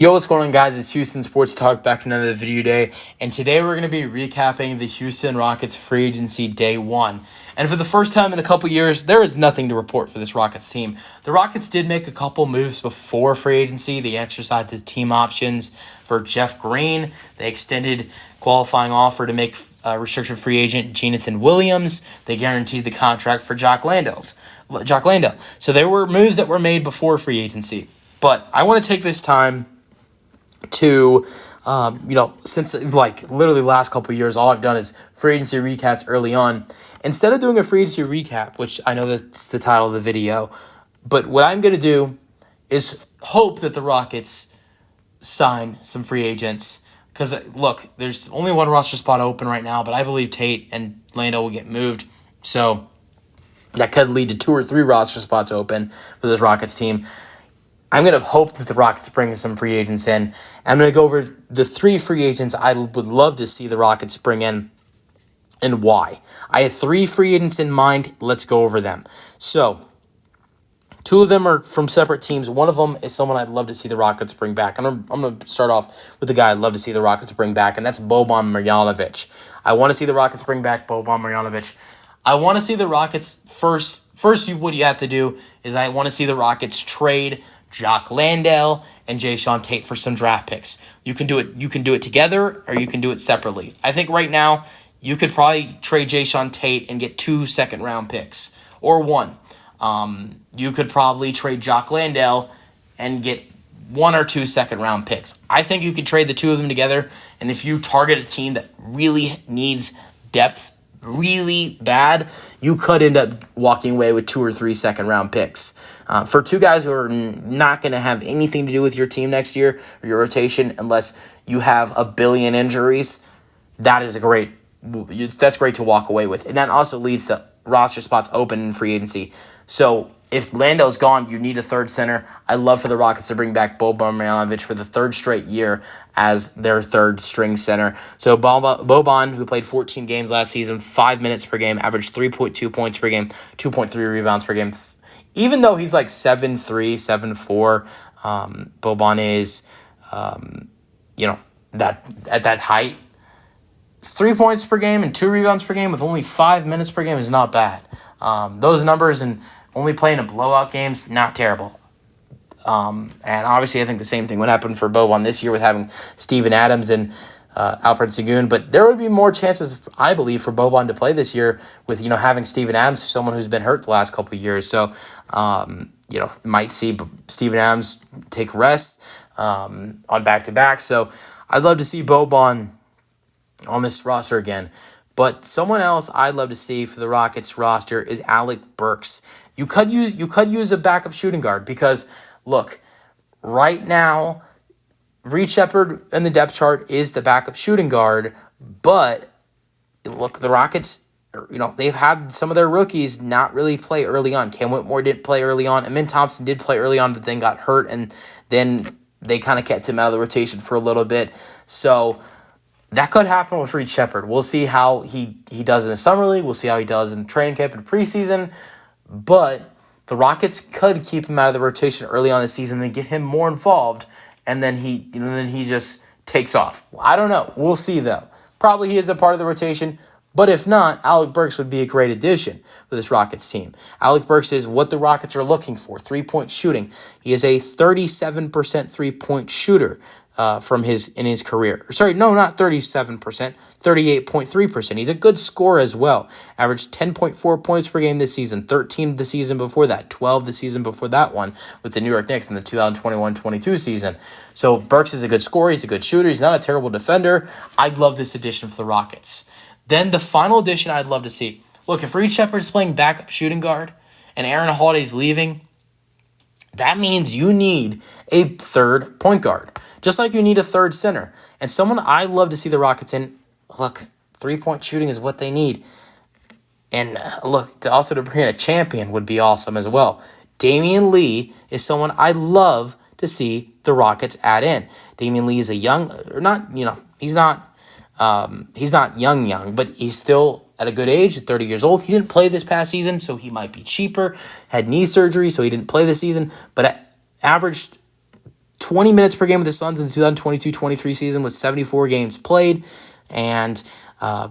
Yo, what's going on, guys? It's Houston Sports Talk back in another video day, and today we're going to be recapping the Houston Rockets free agency day one. And for the first time in a couple years, there is nothing to report for this Rockets team. The Rockets did make a couple moves before free agency. They exercised the team options for Jeff Green. They extended qualifying offer to make restricted free agent Jonathan Williams. They guaranteed the contract for Jock Landale. So there were moves that were made before free agency. But I want to take this time to, since literally the last couple of years, all I've done is free agency recaps early on. Instead of doing a free agency recap, which I know that's the title of the video, but what I'm going to do is hope that the Rockets sign some free agents. Because, look, there's only one roster spot open right now, but I believe Tate and Landale will get moved. So that could lead to 2 or 3 roster spots open for this Rockets team. I'm going to hope that the Rockets bring some free agents in. I'm going to go over the 3 free agents I would love to see the Rockets bring in and why. I have 3 free agents in mind. Let's go over them. So, 2 of them are from separate teams. One of them is someone I'd love to see the Rockets bring back. I'm going to start off with the guy I'd love to see the Rockets bring back, and that's Boban Marjanovic. I want to see the Rockets bring back Boban Marjanovic. I want to see the Rockets first. What you have to do is I want to see the Rockets trade Jock Landale and Jae'Sean Tate for some draft picks. You can do it together, or you can do it separately. I think right now you could probably trade Jae'Sean Tate and get 2 second-round picks, or 1. You could probably trade Jock Landale and get 1 or 2 second-round picks. I think you could trade the 2 of them together, and if you target a team that really needs depth really bad, you could end up walking away with 2 or 3 second-round picks. For 2 guys who are not going to have anything to do with your team next year or your rotation unless you have a billion injuries, that's great to walk away with. And that also leads to roster spots open in free agency. So if Landale's gone, you need a third center. I'd love for the Rockets to bring back Boban Marjanovic for the 3rd straight year as their 3rd string center. So Boban, who played 14 games last season, 5 minutes per game, averaged 3.2 points per game, 2.3 rebounds per game. Even though he's like 7'3", 7'4", Boban is, that at that height, 3 points per game and 2 rebounds per game with only 5 minutes per game is not bad. Those numbers and only playing in blowout games, not terrible. And obviously, I think the same thing would happen for Boban this year with having Steven Adams and Alfred Sengun. But there would be more chances, I believe, for Boban to play this year with having Steven Adams, someone who's been hurt the last couple of years. So might see Steven Adams take rest on back-to-back. So I'd love to see Boban on this roster again. But someone else I'd love to see for the Rockets roster is Alec Burks. You could use a backup shooting guard because, look, right now, Reed Sheppard in the depth chart is the backup shooting guard. But, look, the Rockets, they've had some of their rookies not really play early on. Cam Whitmore didn't play early on. Amin Thompson did play early on, but then got hurt, and then they kind of kept him out of the rotation for a little bit. So that could happen with Reed Sheppard. We'll see how he does in the summer league. We'll see how he does in training camp and preseason. But the Rockets could keep him out of the rotation early on the season and get him more involved, and then he just takes off. I don't know. We'll see though. Probably he is a part of the rotation. But if not, Alec Burks would be a great addition for this Rockets team. Alec Burks is what the Rockets are looking for, 3-point shooting. He is a 37% 3-point shooter in his career. Sorry, no, not 37%, 38.3%. He's a good scorer as well. Averaged 10.4 points per game this season, 13 the season before that, 12 the season before that one with the New York Knicks in the 2021-22 season. So Burks is a good scorer. He's a good shooter. He's not a terrible defender. I'd love this addition for the Rockets. Then the final addition I'd love to see. Look, if Reed Sheppard's playing backup shooting guard and Aaron Holiday's leaving, that means you need a 3rd point guard, just like you need a 3rd center. And someone I love to see the Rockets in, look, 3-point shooting is what they need. And look, to bring in a champion would be awesome as well. Damion Lee is someone I love to see the Rockets add in. Damion Lee is he's not young, but he's still at a good age, at 30 years old. He didn't play this past season, so he might be cheaper. Had knee surgery, so he didn't play this season, but averaged 20 minutes per game with the Suns in the 2022-23 season with 74 games played. And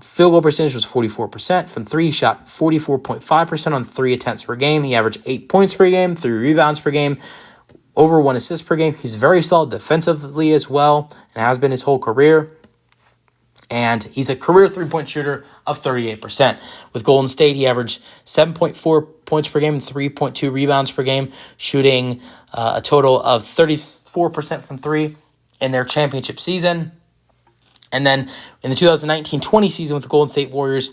field goal percentage was 44%. From three, he shot 44.5% on 3 attempts per game. He averaged 8 points per game, 3 rebounds per game, over 1 assist per game. He's very solid defensively as well and has been his whole career. And he's a career three-point shooter of 38%. With Golden State, he averaged 7.4 points per game and 3.2 rebounds per game, shooting a total of 34% from three in their championship season. And then in the 2019-20 season with the Golden State Warriors,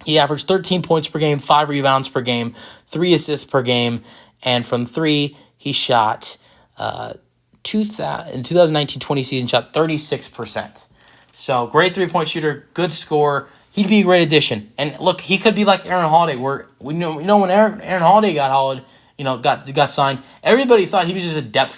he averaged 13 points per game, 5 rebounds per game, 3 assists per game, and from three, he shot in 2019-20 season, shot 36%. So great three-point shooter, good scorer. He'd be a great addition. And look, he could be like Aaron Holiday, where we know when Aaron Holiday got signed, everybody thought he was just a depth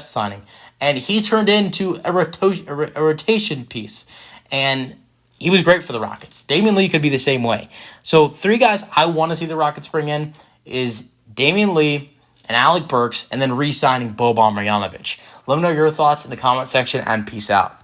signing, and he turned into a rotation piece, and he was great for the Rockets. Damion Lee could be the same way. So 3 guys I want to see the Rockets bring in is Damion Lee and Alec Burks, and then re-signing Boban Marjanovic. Let me know your thoughts in the comment section, and peace out.